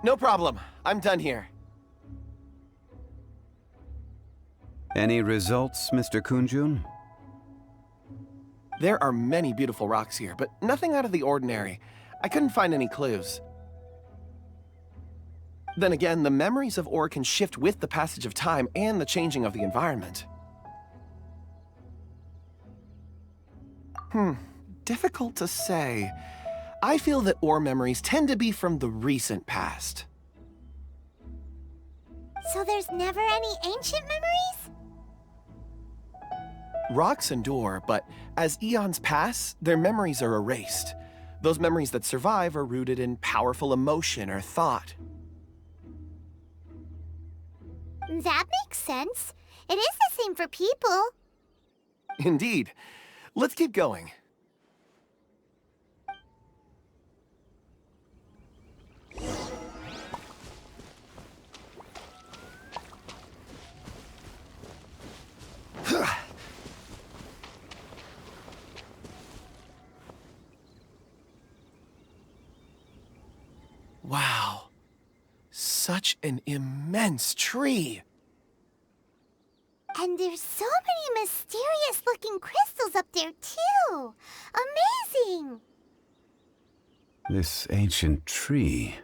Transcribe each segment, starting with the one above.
No problem. I'm done here. Any results, Mr. Kunjun? There are many beautiful rocks here, but nothing out of the ordinary. I couldn't find any clues. Then again, the memories of ore can shift with the passage of time and the changing of the environment. Difficult to say. I feel that ore memories tend to be from the recent past. So there's never any ancient memories? Rocks endure, but as eons pass, their memories are erased. Those memories that survive are rooted in powerful emotion or thought. That makes sense. It is the same for people. Indeed. Let's keep going. Wow. Such an immense tree. And there's so many mysterious-looking crystals up there, too. Amazing! This ancient tree.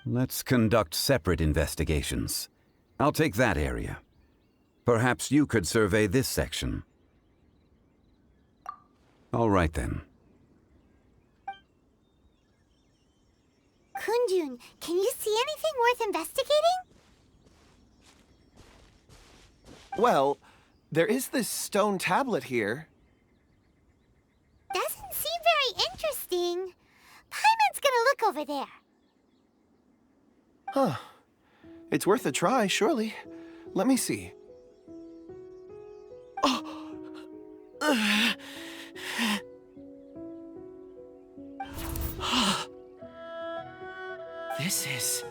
Let's conduct separate investigations. I'll take that area. Perhaps you could survey this section. All right, then. Kunjun, can you see anything worth investigating? Well, there is this stone tablet here. Doesn't seem very interesting. Paimon's gonna look over there. Huh. It's worth a try, surely. Let me see. This is...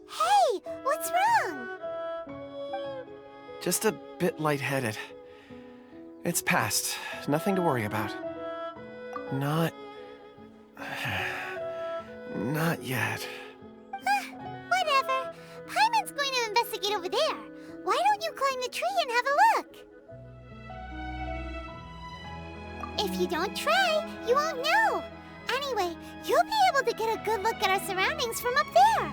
Hey, what's wrong? just a bit lightheaded. It's past. Nothing to worry about. Not yet. Whatever. Paimon's going to investigate over there. Why don't you climb the tree and have a look? If you don't try, you won't know. Anyway, you'll be able to get a good look at our surroundings from up there.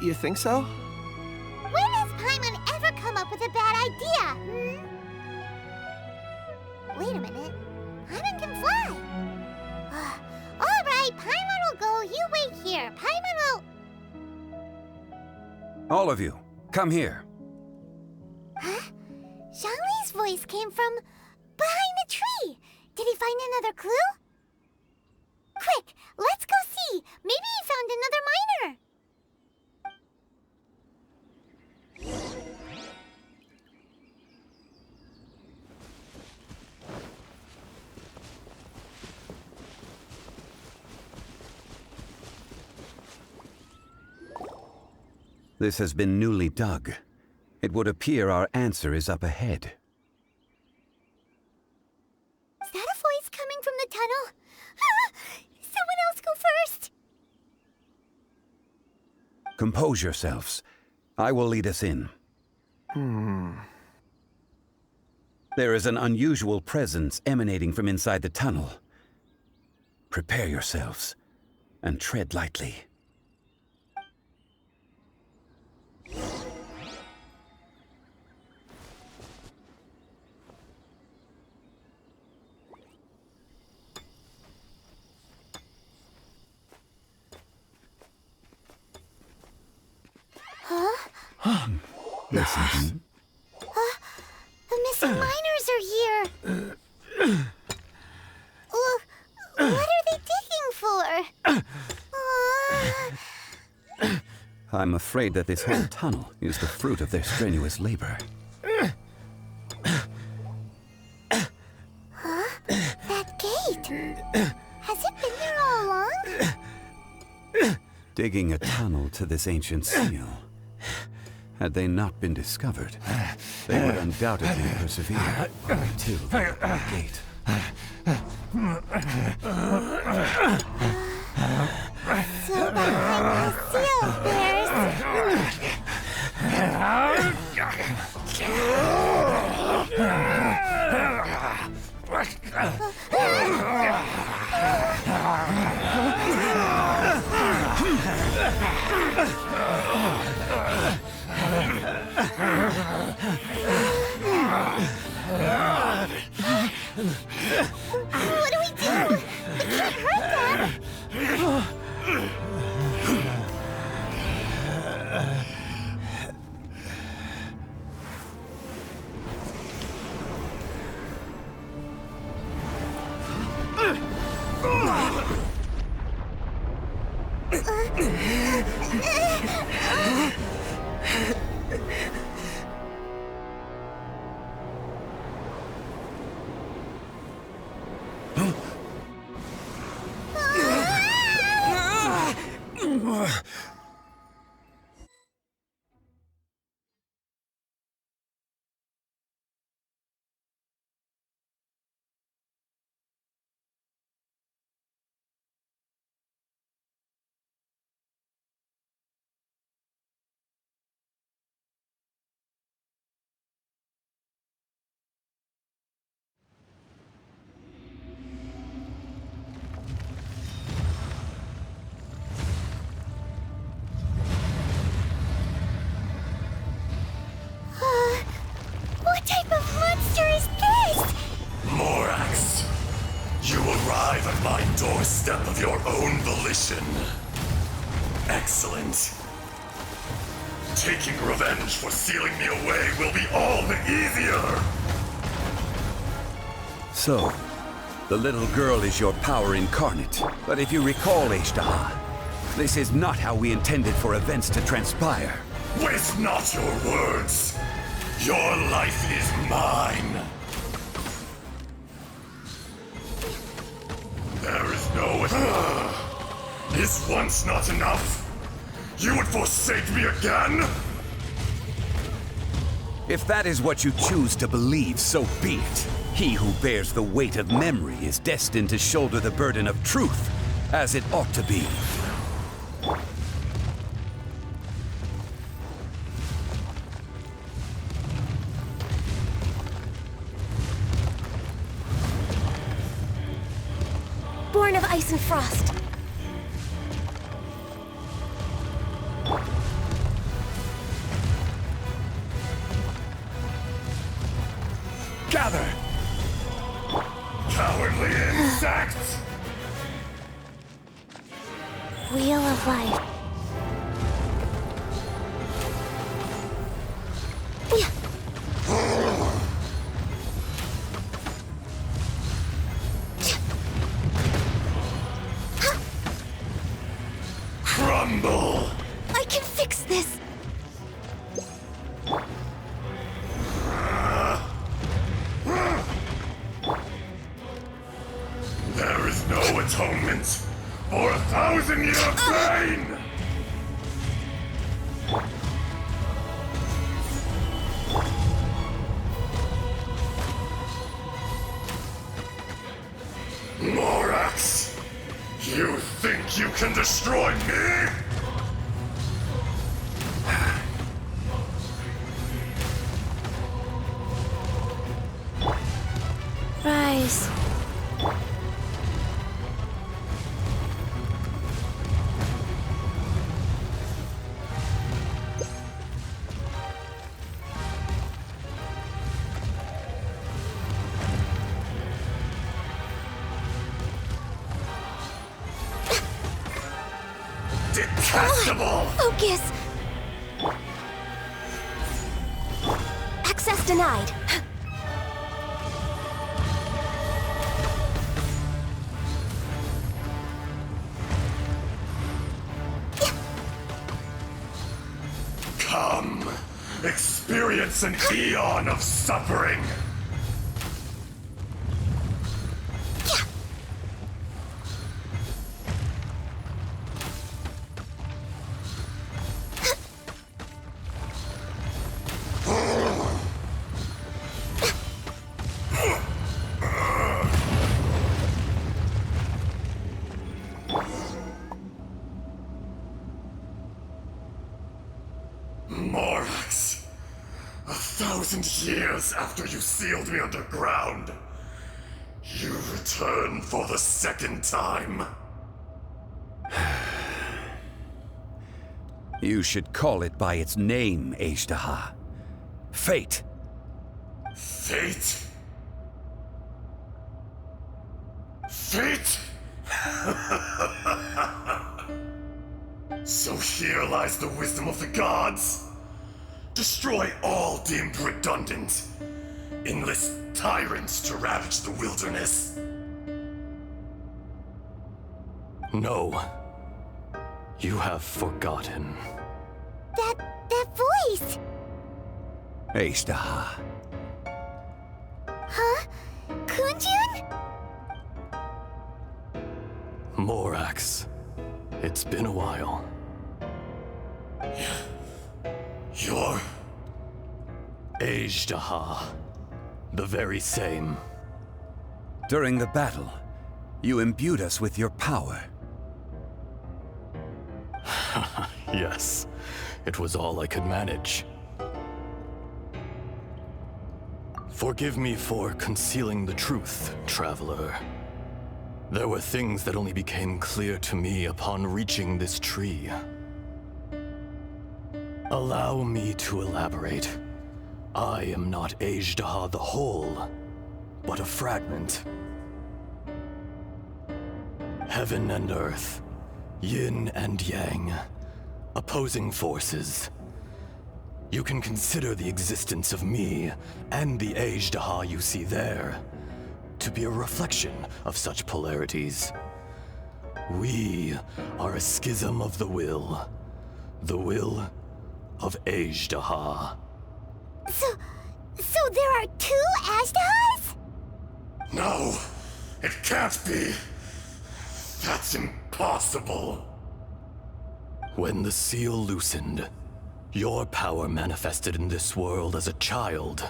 You think so? When has Paimon ever come up with a bad idea? Wait a minute. Paimon can fly. All right, Paimon will go. You wait here. Paimon will... All of you, come here. Huh? Zhongli's voice came from behind the tree. Did he find another clue? Quick, let's go see. Maybe he found another miner. This has been newly dug. It would appear our answer is up ahead. Is that a voice coming from the tunnel? Someone else go first. Compose yourselves. I will lead us in. There is an unusual presence emanating from inside the tunnel. Prepare yourselves and tread lightly. Listen. The missing miners are here. What are they digging I'm afraid that this whole tunnel is the fruit of their strenuous labor. Huh? That gate! Has it been there all along? Digging a tunnel to this ancient seal. Had they not been discovered, they would undoubtedly persevere until the gate. So behind the seal, what do we do? We can't hurt them! What type of monster is this? Morax, you arrive at my doorstep of your own volition. Excellent. Taking revenge for sealing me away will be all the easier. So, the little girl is your power incarnate. But if you recall, Ishtaha, this is not how we intended for events to transpire. Waste not your words. Your life is mine. There is no... Is once not enough? You would forsake me again? If that is what you choose to believe, so be it. He who bears the weight of memory is destined to shoulder the burden of truth, as it ought to be. Born of ice and frost. Gather! Cowardly insects! Wheel of life. Crumble! I can fix this. There is no atonement for 1,000-year pain! Morax! You think you can destroy me? Rise. Detestable! Focus! Access denied. Experience an eon of suffering! Morax, 1,000 years after you sealed me underground, you return for the second time. You should call it by its name, Ajdaha. Fate. Fate? Fate? So here lies the wisdom of the gods. Destroy all deemed redundant. Enlist tyrants to ravage the wilderness. No. You have forgotten. That voice! Ajdaha. Huh? Kunjun? Morax. It's been a while. You're... Ajdaha. The very same. During the battle, you imbued us with your power. Yes. It was all I could manage. Forgive me for concealing the truth, Traveler. There were things that only became clear to me upon reaching this tree. Allow me to elaborate. I am not Ajdaha the whole, but a fragment. Heaven and earth, yin and yang, opposing forces. You can consider the existence of me and the Ajdaha you see there to be a reflection of such polarities. We are a schism of the will of Ajdaha. So there are two Ajdahas? No, it can't be. That's impossible. When the seal loosened, your power manifested in this world as a child.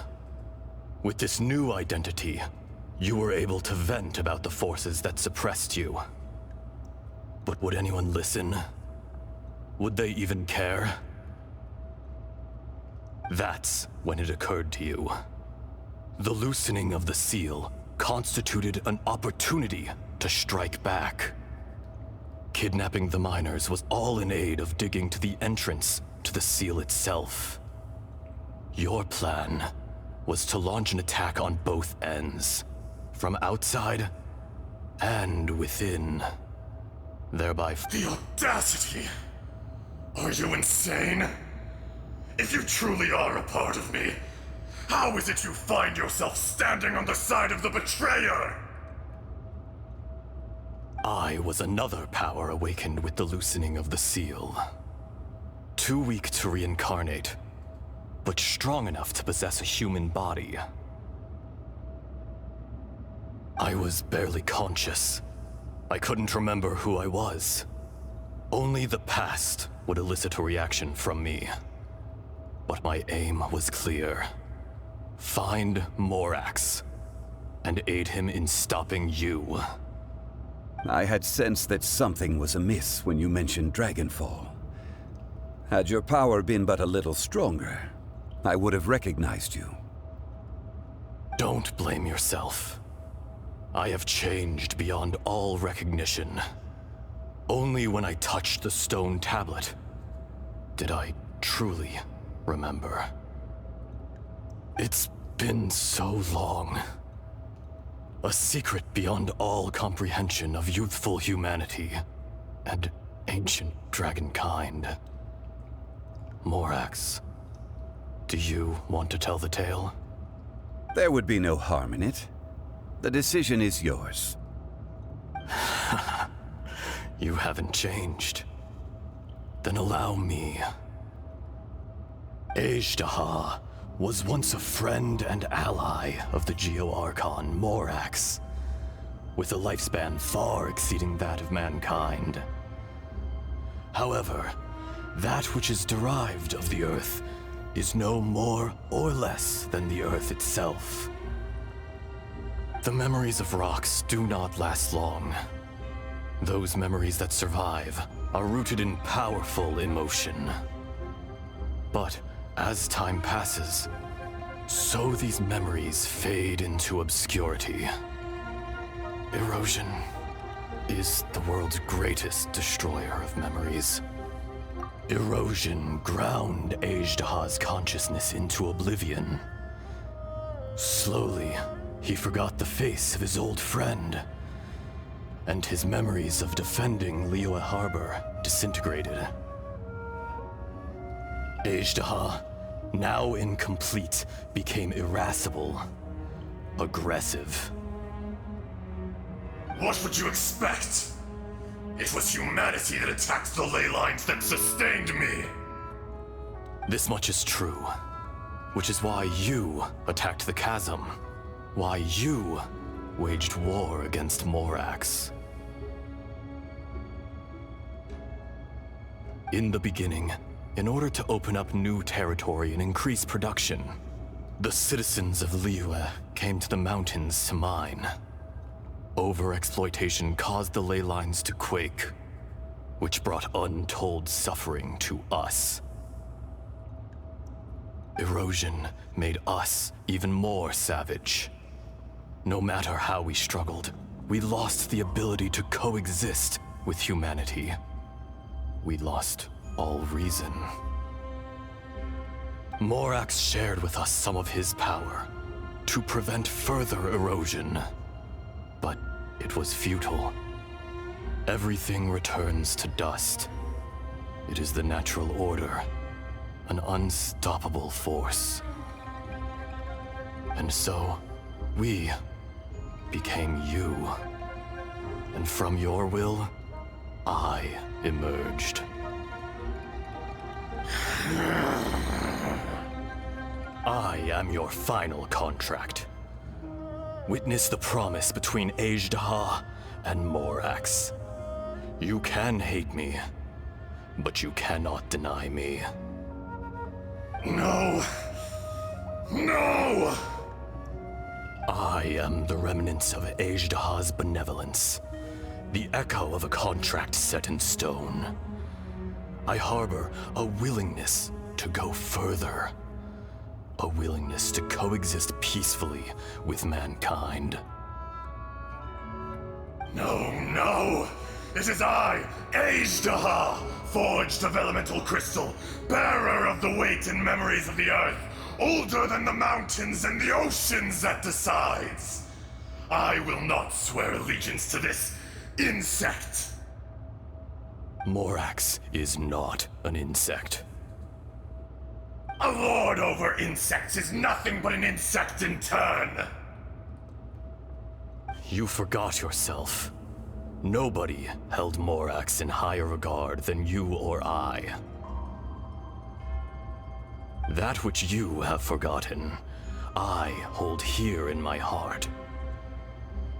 With this new identity, you were able to vent about the forces that suppressed you. But would anyone listen? Would they even care? That's when it occurred to you. The loosening of the seal constituted an opportunity to strike back. Kidnapping the miners was all in aid of digging to the entrance to the seal itself. Your plan was to launch an attack on both ends, from outside and within, thereby... The audacity! Are you insane? If you truly are a part of me, how is it you find yourself standing on the side of the betrayer? I was another power awakened with the loosening of the seal. Too weak to reincarnate, but strong enough to possess a human body. I was barely conscious. I couldn't remember who I was. Only the past would elicit a reaction from me. But my aim was clear. Find Morax, and aid him in stopping you. I had sensed that something was amiss when you mentioned Dragonfall. Had your power been but a little stronger, I would have recognized you. Don't blame yourself. I have changed beyond all recognition. Only when I touched the stone tablet did I truly remember. It's been so long. A secret beyond all comprehension of youthful humanity and ancient dragonkind. Morax, do you want to tell the tale? There would be no harm in it. The decision is yours. You haven't changed. Then allow me. Ajdaha was once a friend and ally of the Geo-Archon Morax, with a lifespan far exceeding that of mankind. However, that which is derived of the Earth is no more or less than the Earth itself. The memories of rocks do not last long. Those memories that survive are rooted in powerful emotion. But as time passes, so these memories fade into obscurity. Erosion is the world's greatest destroyer of memories. Erosion ground Ajdaha's consciousness into oblivion. Slowly, he forgot the face of his old friend, and his memories of defending Liyue Harbor disintegrated. Ajdaha, now incomplete, became irascible, aggressive. What would you expect? It was humanity that attacked the ley lines that sustained me. This much is true, which is why you attacked the chasm, why you waged war against Morax. In the beginning, in order to open up new territory and increase production, the citizens of Liyue came to the mountains to mine. Overexploitation caused the ley lines to quake, which brought untold suffering to us. Erosion made us even more savage. No matter how we struggled, we lost the ability to coexist with humanity. We lost all reason. Morax shared with us some of his power to prevent further erosion. But it was futile. Everything returns to dust. It is the natural order, an unstoppable force. And so, we became you. And from your will, I emerged. I am your final contract. Witness the promise between Ajdaha and Morax. You can hate me, but you cannot deny me. No! No! I am the remnants of Ajdaha's benevolence, the echo of a contract set in stone. I harbor a willingness to go further. A willingness to coexist peacefully with mankind. No, no! It is I, Ajdaha, forged of elemental crystal, bearer of the weight and memories of the earth, older than the mountains and the oceans that decides. I will not swear allegiance to this insect. Morax is not an insect. A lord over insects is nothing but an insect in turn. You forgot yourself. Nobody held Morax in higher regard than you or I. That which you have forgotten, I hold here in my heart.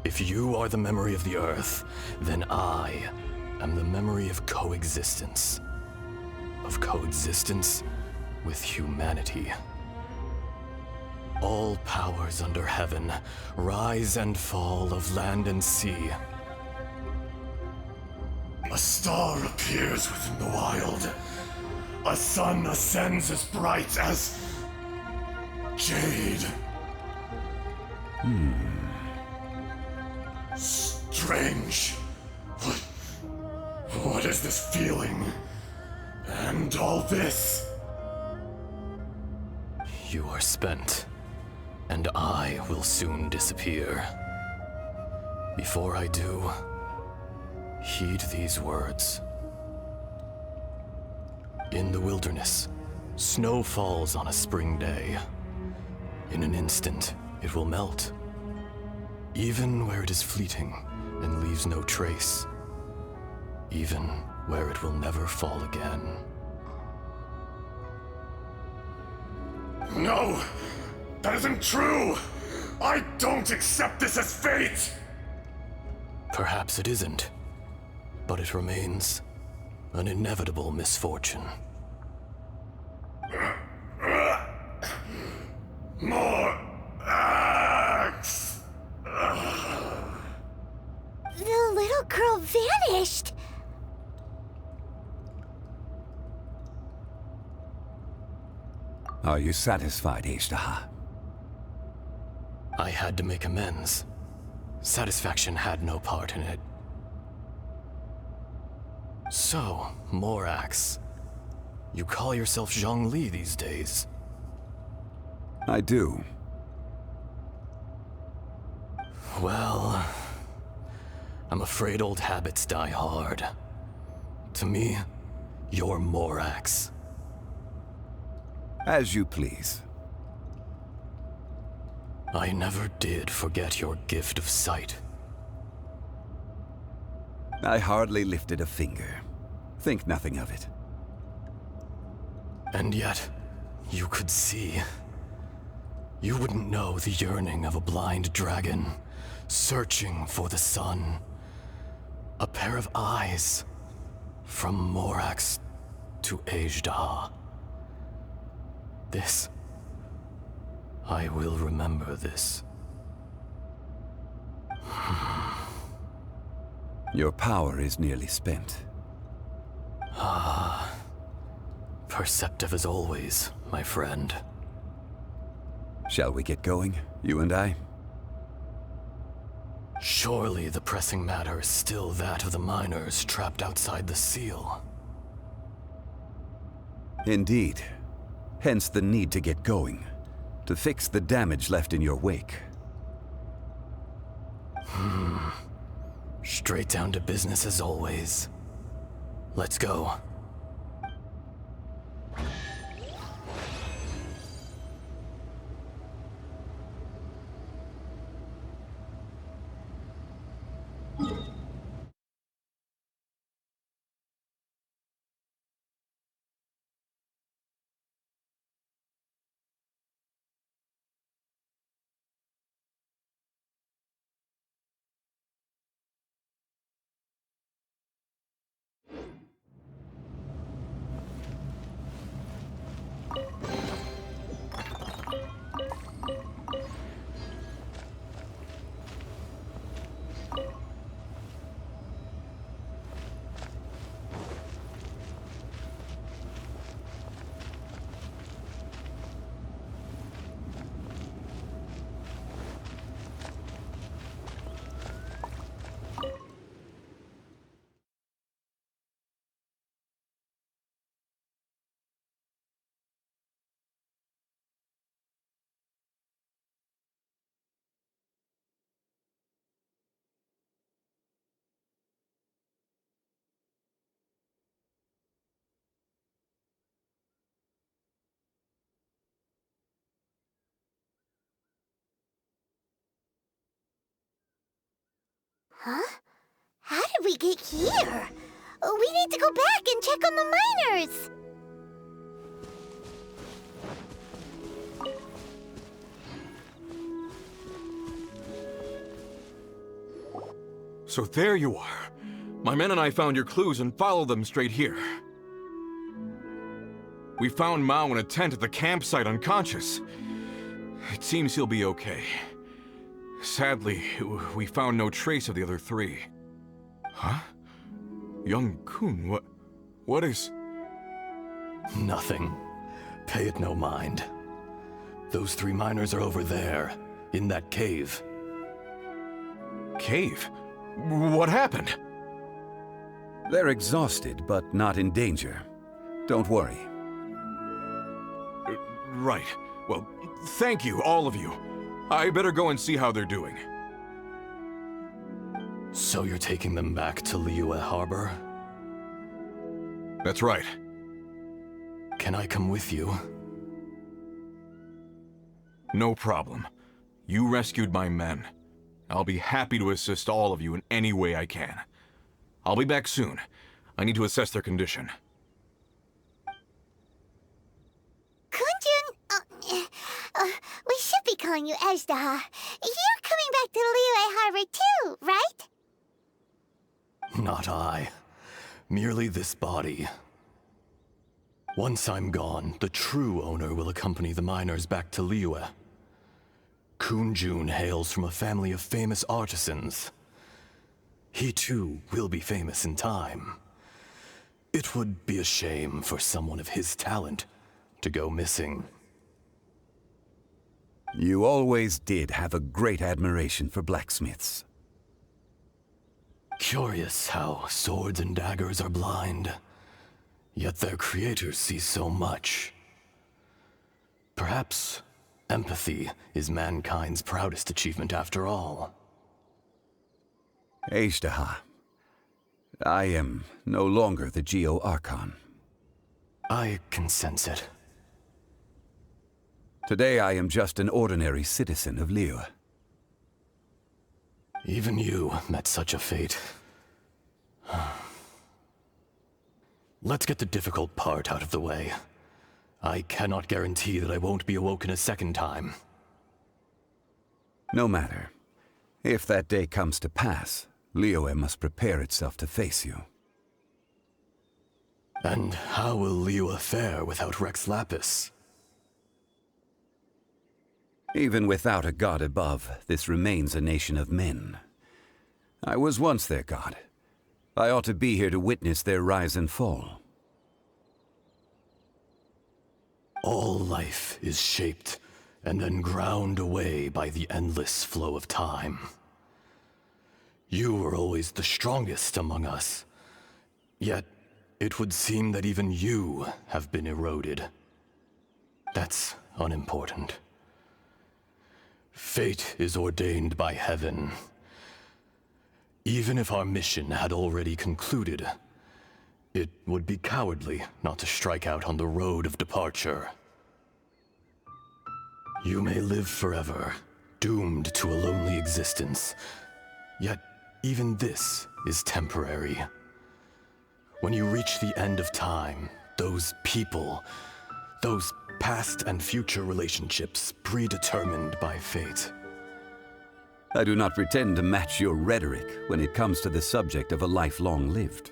If you are the memory of the Earth, then I am the memory of coexistence. Of coexistence with humanity. All powers under heaven, rise and fall of land and sea. A star appears within the wild. A sun ascends as bright as jade. Strange. What is this feeling? And all this? You are spent, and I will soon disappear. Before I do, heed these words. In the wilderness, snow falls on a spring day. In an instant, it will melt. Even where it is fleeting and leaves no trace. Even where it will never fall again. No! That isn't true! I don't accept this as fate! Perhaps it isn't, but it remains an inevitable misfortune. More axe! The little girl vanished. Are you satisfied, Ishtaha? I had to make amends. Satisfaction had no part in it. So, Morax, you call yourself Zhongli these days? I do. Well, I'm afraid old habits die hard. To me, you're Morax. As you please. I never did forget your gift of sight. I hardly lifted a finger. Think nothing of it. And yet, you could see. You wouldn't know the yearning of a blind dragon, searching for the sun. A pair of eyes, from Morax to Ajda. This... I will remember this. Your power is nearly spent. Perceptive as always, my friend. Shall we get going, you and I? Surely the pressing matter is still that of the miners trapped outside the seal. Indeed. Hence the need to get going. To fix the damage left in your wake. Straight down to business as always. Let's go. Huh? How did we get here? We need to go back and check on the miners! So there you are. My men and I found your clues and followed them straight here. We found Mao in a tent at the campsite unconscious. It seems he'll be okay. Sadly, we found no trace of the other three. Huh? Young Kun, what is... Nothing. Pay it no mind. Those three miners are over there, in that cave. Cave? What happened? They're exhausted, but not in danger. Don't worry. Right. Well, thank you, all of you. I better go and see how they're doing. So you're taking them back to Liyue Harbor? That's right. Can I come with you? No problem. You rescued my men. I'll be happy to assist all of you in any way I can. I'll be back soon. I need to assess their condition. Kunjun, We should be calling you Ezdaha. You're coming back to Liyue Harbor too, right? Not I. Merely this body. Once I'm gone, the true owner will accompany the miners back to Liyue. Kunjun hails from a family of famous artisans. He too will be famous in time. It would be a shame for someone of his talent to go missing. You always did have a great admiration for blacksmiths. Curious how swords and daggers are blind, yet their creators see so much. Perhaps empathy is mankind's proudest achievement after all. Ezdaha, I am no longer the Geo-Archon. I can sense it. Today I am just an ordinary citizen of Liyue. Even you met such a fate. Let's get the difficult part out of the way. I cannot guarantee that I won't be awoken a second time. No matter. If that day comes to pass, Liyue must prepare itself to face you. And how will Liyue fare without Rex Lapis? Even without a god above, this remains a nation of men. I was once their god. I ought to be here to witness their rise and fall. All life is shaped and then ground away by the endless flow of time. You were always the strongest among us, yet it would seem that even you have been eroded. That's unimportant. Fate is ordained by heaven. Even if our mission had already concluded, it would be cowardly not to strike out on the road of departure. You may live forever, doomed to a lonely existence, yet even this is temporary. When you reach the end of time, those people, those past and future relationships predetermined by fate. I do not pretend to match your rhetoric when it comes to the subject of a life long lived.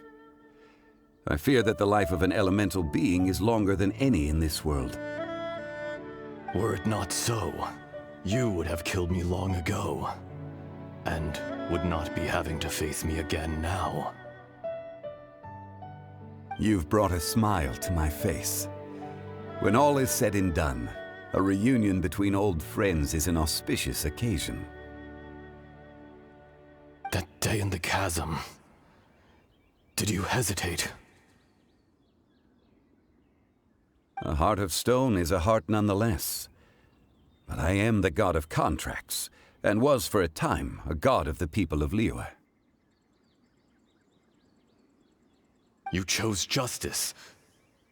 I fear that the life of an elemental being is longer than any in this world. Were it not so, you would have killed me long ago, and would not be having to face me again now. You've brought a smile to my face. When all is said and done, a reunion between old friends is an auspicious occasion. That day in the chasm, did you hesitate? A heart of stone is a heart nonetheless. But I am the god of contracts, and was for a time a god of the people of Liyue. You chose justice,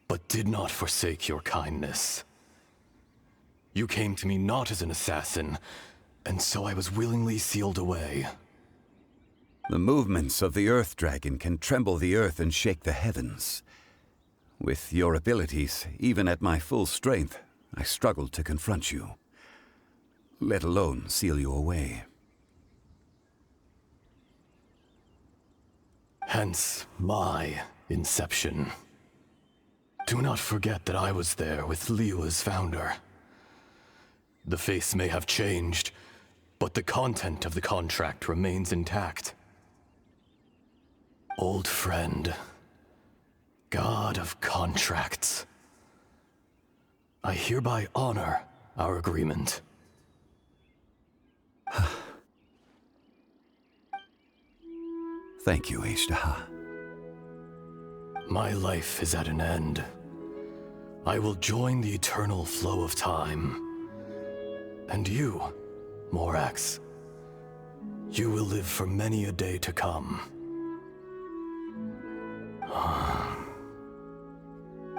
but did not forsake your kindness. You came to me not as an assassin, and so I was willingly sealed away. The movements of the Earth Dragon can tremble the earth and shake the heavens. With your abilities, even at my full strength, I struggled to confront you, let alone seal you away. Hence my inception. Do not forget that I was there with Liyue's founder. The face may have changed, but the content of the contract remains intact. Old friend, god of contracts, I hereby honor our agreement. Thank you, Ezdaha. My life is at an end. I will join the eternal flow of time. And you, Morax, you will live for many a day to come.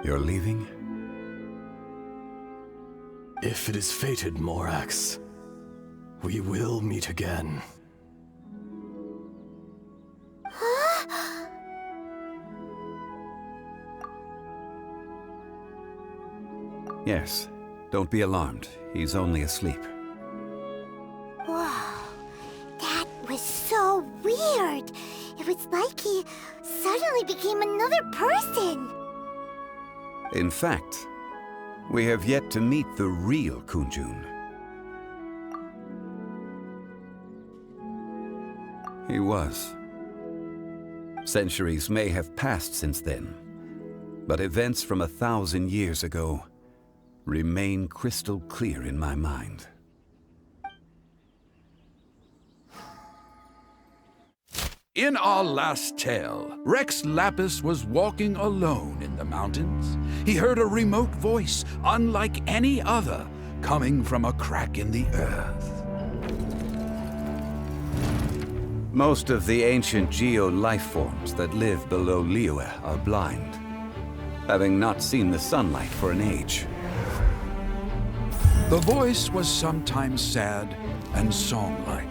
You're leaving? If it is fated, Morax, we will meet again. Yes, Don't be alarmed. He's only asleep. Whoa, that was so weird. It was like he suddenly became another person. In fact, we have yet to meet the real Kunjun. He was. Centuries may have passed since then, but events from 1,000 years ago remain crystal clear in my mind. In our last tale, Rex Lapis was walking alone in the mountains. He heard a remote voice, unlike any other, coming from a crack in the earth. Most of the ancient geo-life forms that live below Liyue are blind, having not seen the sunlight for an age. The voice was sometimes sad and song-like.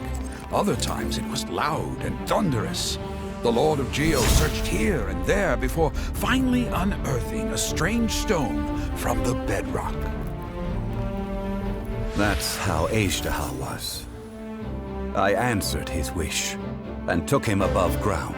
Other times it was loud and thunderous. The Lord of Geo searched here and there before finally unearthing a strange stone from the bedrock. That's how Ajdaha was. I answered his wish and took him above ground.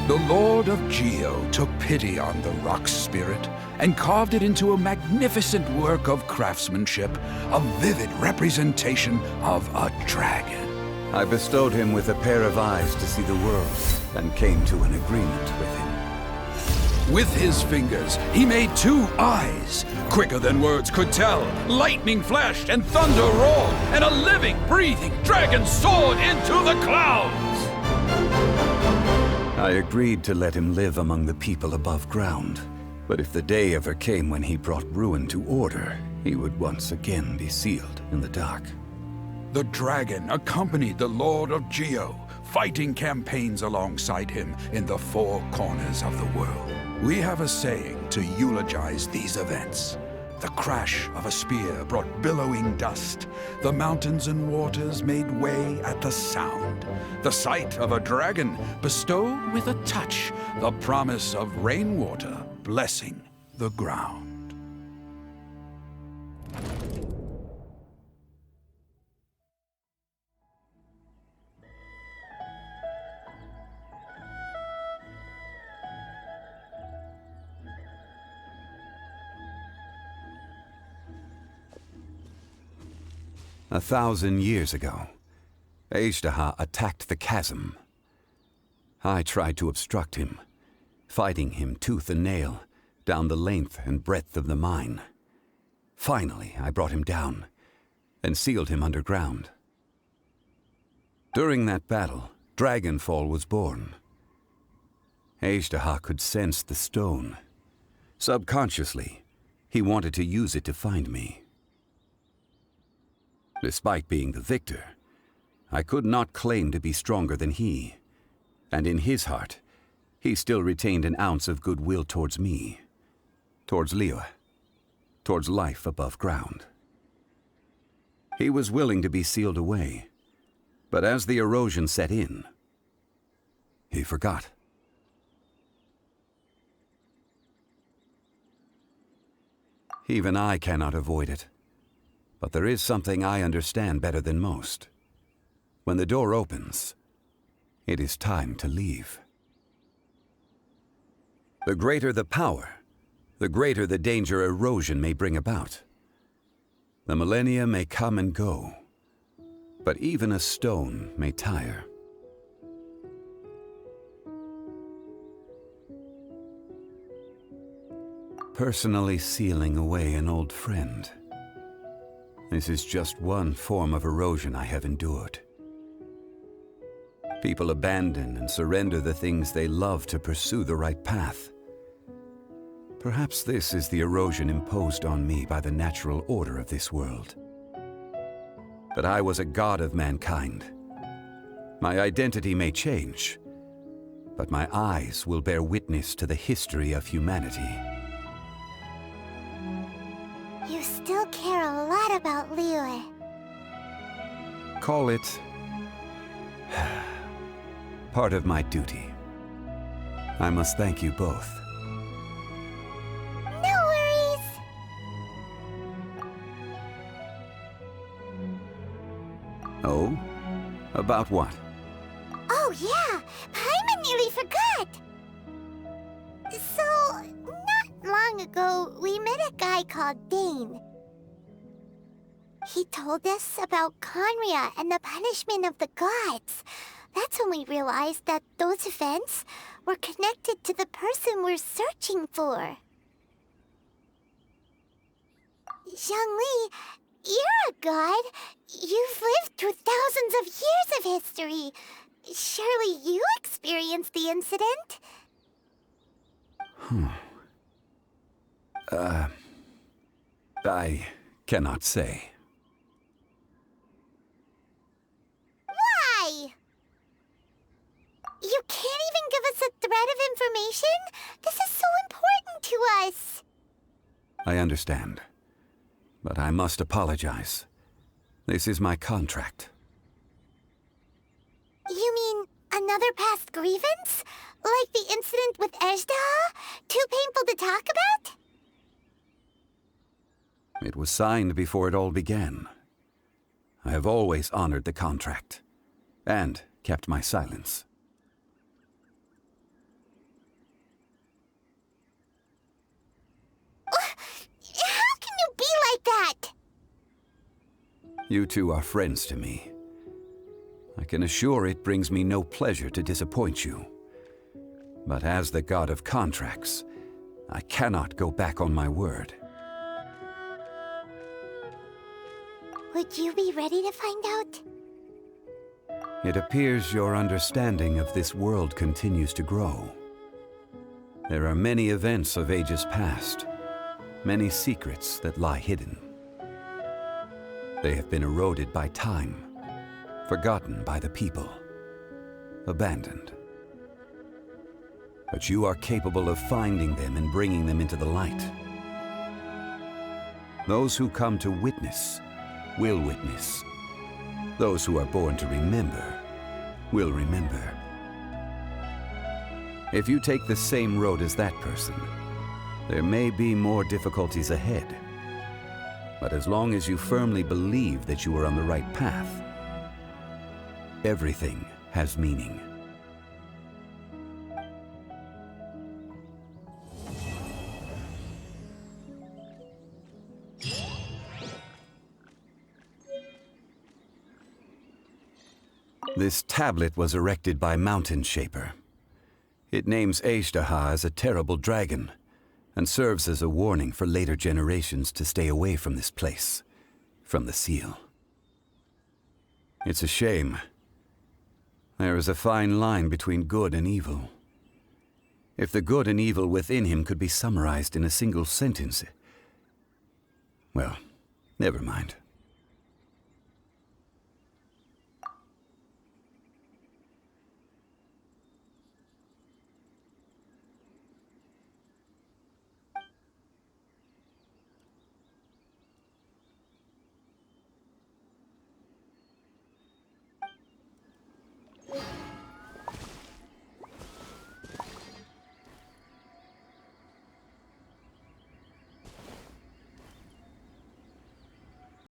The Lord of Geo took pity on the rock spirit and carved it into a magnificent work of craftsmanship, a vivid representation of a dragon. I bestowed him with a pair of eyes to see the world and came to an agreement with him. With his fingers, he made 2 eyes. Quicker than words could tell, lightning flashed and thunder roared, and a living, breathing dragon soared into the clouds. I agreed to let him live among the people above ground. But if the day ever came when he brought ruin to order, he would once again be sealed in the dark. The dragon accompanied the Lord of Geo, fighting campaigns alongside him in the 4 corners of the world. We have a saying to eulogize these events. The crash of a spear brought billowing dust. The mountains and waters made way at the sound. The sight of a dragon bestowed with a touch the promise of rainwater blessing the ground. A 1,000 years ago, Ajdaha attacked the chasm. I tried to obstruct him, fighting him tooth and nail down the length and breadth of the mine. Finally, I brought him down and sealed him underground. During that battle, Dragonfall was born. Ajdaha could sense the stone. Subconsciously, he wanted to use it to find me. Despite being the victor, I could not claim to be stronger than he, and in his heart, he still retained an ounce of goodwill towards me, towards Liyue, towards life above ground. He was willing to be sealed away, but as the erosion set in, he forgot. Even I cannot avoid it. But there is something I understand better than most. When the door opens, it is time to leave. The greater the power, the greater the danger erosion may bring about. The millennia may come and go, but even a stone may tire. Personally sealing away an old friend. This is just one form of erosion I have endured. People abandon and surrender the things they love to pursue the right path. Perhaps this is the erosion imposed on me by the natural order of this world. But I was a god of mankind. My identity may change, but my eyes will bear witness to the history of humanity. You still care a lot about Liyue. Call it part of my duty. I must thank you both. No worries. Oh? About what? Oh yeah, Paimon nearly forgot! So, not long ago, we met a guy called Dane. He told us about Conria and the punishment of the gods. That's when we realized that those events were connected to the person we're searching for. Zhongli, you're a god. You've lived through thousands of years of history. Surely you experienced the incident? I cannot say. Why? You can't even give us a thread of information? This is so important to us. I understand. But I must apologize. This is my contract. You mean another past grievance? Like the incident with Ejdaha? Too painful to talk about? It was signed before it all began. I have always honored the contract. And kept my silence. How can you be like that? You two are friends to me. I can assure it brings me no pleasure to disappoint you. But as the god of contracts, I cannot go back on my word. Would you be ready to find out? It appears your understanding of this world continues to grow. There are many events of ages past, many secrets that lie hidden. They have been eroded by time, forgotten by the people, abandoned. But you are capable of finding them and bringing them into the light. Those who come to witness will witness. Those who are born to remember will remember. If you take the same road as that person, there may be more difficulties ahead. But as long as you firmly believe that you are on the right path, everything has meaning. This tablet was erected by Mountain Shaper. It names Ejdaha as a terrible dragon, and serves as a warning for later generations to stay away from this place, from the seal. It's a shame. There is a fine line between good and evil. If the good and evil within him could be summarized in a single sentence... Well, never mind.